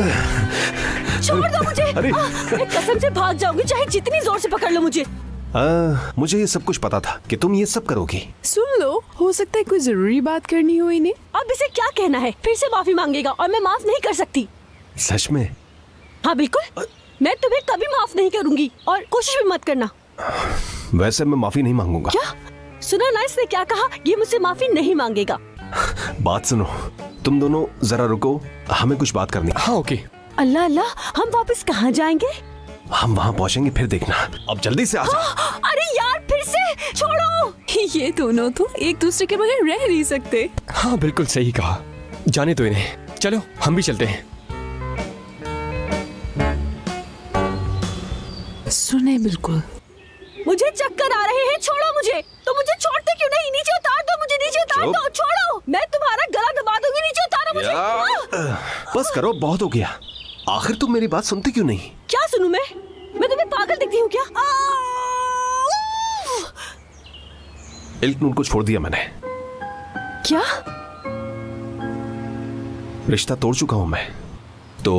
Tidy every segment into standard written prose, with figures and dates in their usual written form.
छोड़ दो मुझे। अरे मैं कसम से भाग जाऊंगी चाहे जितनी जोर से पकड़ लो मुझे। मुझे ये सब कुछ पता था कि तुम ये सब करोगी। सुन लो, हो सकता है कोई जरूरी बात करनी हो इन्हें। अब इसे क्या कहना है? फिर से माफी मांगेगा और मैं माफ नहीं कर सकती। सच में? हाँ बिल्कुल, मैं तुम्हें कभी माफ नहीं करूंगी और कोशिश भी मत करना। वैसे मैं माफी नहीं मांगूंगा। क्या? सुना ना इसने क्या कहा? ये मुझसे माफी नहीं मांगेगा। बात सुनो, तुम दोनों जरा रुको, हमें कुछ बात करनी। हाँ ओके। अल्लाह अल्लाह, हम वापस कहाँ जाएंगे? हम वहाँ पहुँचेंगे, फिर देखना। अब जल्दी से आ जाओ। अरे यार फिर से छोड़ो। ये दोनों तो एक दूसरे के बगैर रह नहीं सकते। हाँ बिल्कुल सही कहा, जाने दो इन्हें। चलो हम भी चलते हैं। सुने बिल्कुल। मुझे चक्कर आ रहे हैं, छोड़ो मुझे। तो मुझे छोड़ते क्यों नहीं? नीचे उतार दो मुझे, नीचे उतार दो। छोड़ो, मैं तुम्हारा गला दबा दूंगी। नीचे उतारो मुझे। बस करो, बहुत हो गया। आखिर तुम मेरी बात सुनती क्यों नहीं? क्या सुनूं मैं तुम्हें पागल दिखती हूँ क्या? इल्कनूर को छोड़ दिया मैंने। क्या? रिश्ता तोड़ चुका हूं मैं। तो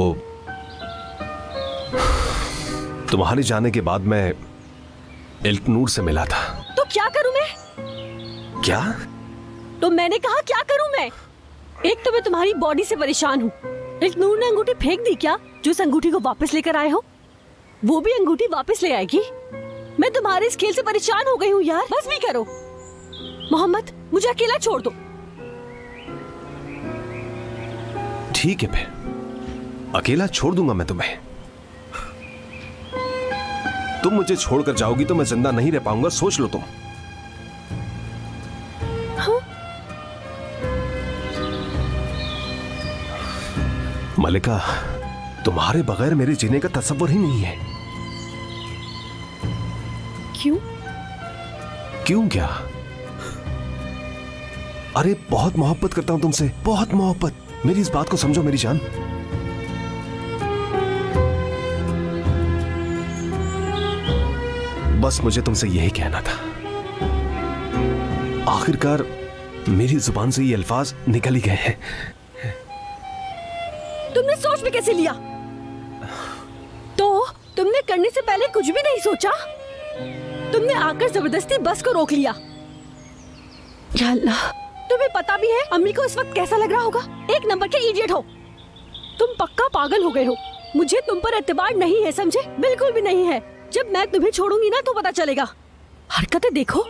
तुम्हारे जाने के बाद मैं इल्कनूर से मिला था। तो क्या करूं मैं? क्या? तो मैंने कहा क्या करूं मैं? एक तो मैं तुम्हारी बॉडी से परेशान हूँ। इल्कनूर ने अंगूठी फेंक दी क्या? जो इस अंगूठी को वापस लेकर आए हो, वो भी अंगूठी वापस ले आएगी। मैं तुम्हारे इस खेल से परेशान हो गई हूँ यार, बस भी करो। मोहम्मद, मुझे अकेला छोड़ दो। ठीक है, फिर अकेला छोड़ दूंगा मैं तुम्हें। तुम मुझे छोड़कर जाओगी तो मैं जिंदा नहीं रह पाऊंगा, सोच लो तुम। हाँ? मलिका, तुम्हारे बगैर मेरे जीने का तस्वुर ही नहीं है। क्यों? क्यों क्या? अरे बहुत मोहब्बत करता हूं तुमसे, बहुत मोहब्बत। मेरी इस बात को समझो मेरी जान। बस मुझे तुमसे यही कहना था। आखिरकार मेरी जुबान से ये अल्फाज निकल ही गए हैं। तुमने सोच भी कैसे लिया? तो तुमने करने से पहले कुछ भी नहीं सोचा? तुमने आकर जबरदस्ती बस को रोक लिया। या अल्लाह, तुम्हें पता भी है अम्मी को इस वक्त कैसा लग रहा होगा? एक नंबर के इडियट हो तुम, पक्का पागल हो गए हो। मुझे तुम पर एतबार नहीं है, समझे? बिल्कुल भी नहीं है। जब मैं तुम्हें छोड़ूंगी ना तो पता चलेगा। हरकतें देखो,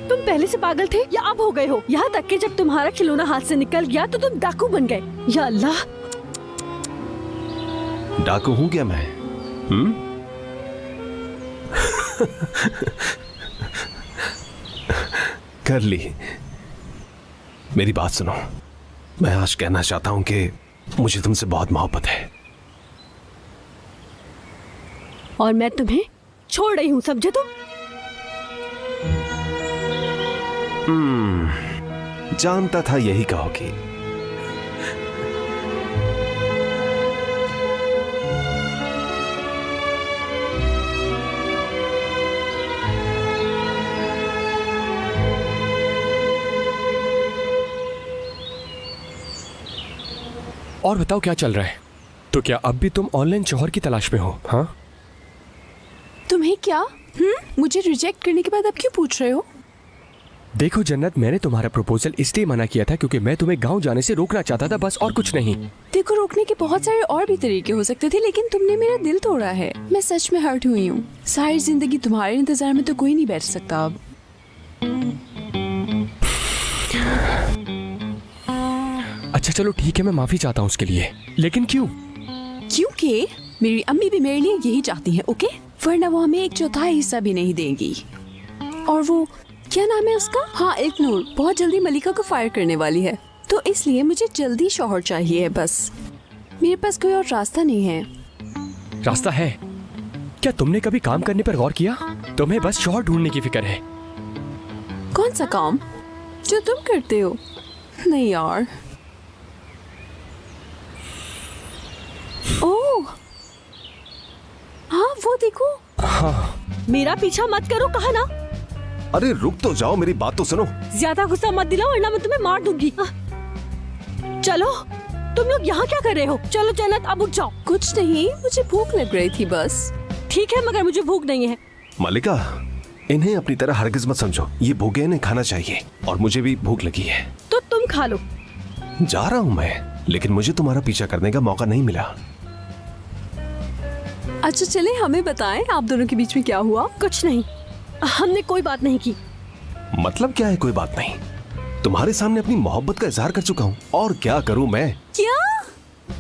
तुम पहले से पागल थे या अब हो गए हो? यहाँ तक कि जब तुम्हारा खिलौना हाथ से निकल गया तो तुम डाकू बन गए। या अल्लाह, डाकू हूं क्या मैं? कर ली। मेरी बात सुनो, मैं आज कहना चाहता हूं कि मुझे तुमसे बहुत मोहब्बत है और मैं तुम्हें छोड़ रही हूँ, समझे तुम? जानता था यही कहोगी। और बताओ क्या चल रहा है? तो क्या अब भी तुम ऑनलाइन शौहर की तलाश में हो? हाँ, तुम्हें क्या? मुझे रिजेक्ट करने के बाद अब क्यों पूछ रहे हो? देखो जन्नत, मैंने तुम्हारा प्रपोजल इसलिए मना किया था क्योंकि मैं तुम्हें गांव जाने से रोकना चाहता था, बस, और कुछ नहीं। देखो, रोकने के बहुत सारे और भी तरीके हो सकते थे, लेकिन तुमने मेरा दिल तोड़ा है। मैं सच में हर्ट हुई हूँ। सारी जिंदगी तुम्हारे इंतजार में तो कोई नहीं बैठ सकता अब। अच्छा चलो ठीक है, मैं माफी चाहता हूँ उसके लिए, लेकिन क्यों? क्योंकि मेरी अम्मी भी मेरे लिए यही चाहती हैं, ओके? वरना वो हमें एक चौथाई हिस्सा भी नहीं देंगी। और वो क्या नाम है उसका? हाँ, इल्कनूर बहुत जल्दी मलिका को फायर करने वाली है, तो इसलिए मुझे जल्दी शौहर चाहिए है। बस मेरे पास कोई और रास्ता नहीं है। रास्ता है? क्या तुमने कभी काम करने पर गौर किया? तुम्हें बस शौहर ढूंढने की फिक्र है। कौन सा काम जो तुम करते हो? नहीं यार। ओह हाँ, वो देखो। हाँ। मेरा पीछा मत करो, कहा ना। अरे रुक तो जाओ, मेरी बात तो सुनो। ज्यादा गुस्सा मत दिलाओ वरना मैं तुम्हें मार दूंगी। चलो तुम लोग यहाँ क्या कर रहे हो? चलो जन्नत, अब उठ जाओ। कुछ नहीं, मुझे भूख लग रही थी बस। ठीक है, मगर मुझे भूख नहीं है। मलिका, इन्हें अपनी तरह हरगिज मत समझो। ये भूखे इन्हें खाना चाहिए और मुझे भी भूख लगी है। तो तुम खा लो। जा रहा हूँ मैं, लेकिन मुझे तुम्हारा पीछा करने का मौका नहीं मिला। अच्छा चले, हमें बताएं आप दोनों के बीच में क्या हुआ? कुछ नहीं, हमने कोई बात नहीं की। मतलब क्या है कोई बात नहीं? तुम्हारे सामने अपनी मोहब्बत का इजहार कर चुका हूँ, और क्या करूँ मैं? क्या?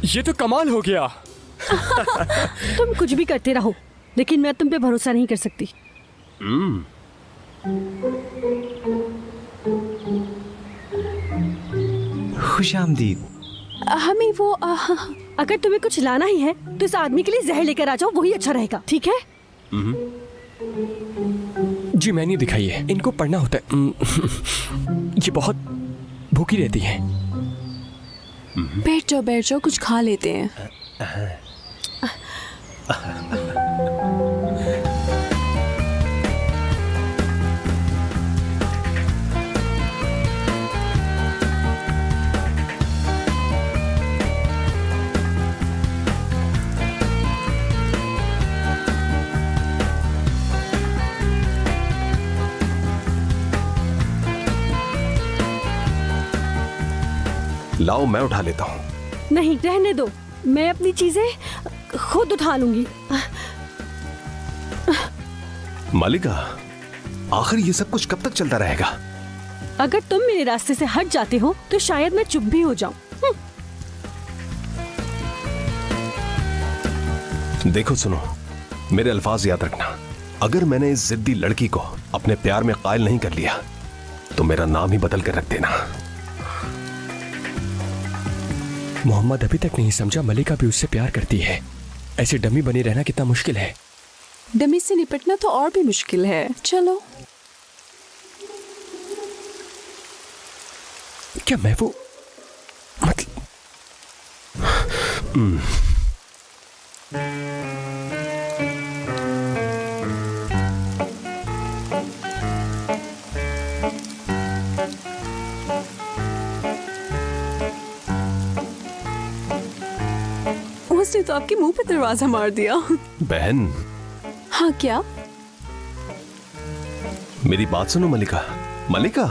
ये तो कमाल हो गया। तुम कुछ भी करते रहो, लेकिन मैं तुम पे भरोसा नहीं कर सकती। खुश आमदीद। हमें वो अगर तुम्हें कुछ लाना ही है तो इस आदमी के लिए जहर लेकर आ जाओ, वही अच्छा रहेगा। ठीक है? जी मेन्यू दिखाइए, इनको पढ़ना होता है। ये बहुत भूखी रहती है। बैठ जाओ, कुछ खा लेते हैं। लाओ मैं उठा लेता हूँ। नहीं, रहने दो, मैं अपनी चीजें खुद उठा लूंगी। मालिका, आखिर ये सब कुछ कब तक चलता रहेगा? अगर तुम मेरे रास्ते से हट जाते हो तो शायद मैं चुप भी हो जाऊं। देखो सुनो, मेरे अल्फाज याद रखना। अगर मैंने इस जिद्दी लड़की को अपने प्यार में कायल नहीं कर लिया तो मेरा नाम ही बदल कर रख देना। मोहम्मद अभी तक नहीं समझा मलिका भी उससे प्यार करती है। ऐसे डमी बनी रहना कितना मुश्किल है। डमी से निपटना तो और भी मुश्किल है। चलो। क्या मैं वो मतलब उसने तो आपके मुंह पे दरवाजा मार दिया। बहन, हाँ क्या? मेरी बात सुनो मलिका। मलिका,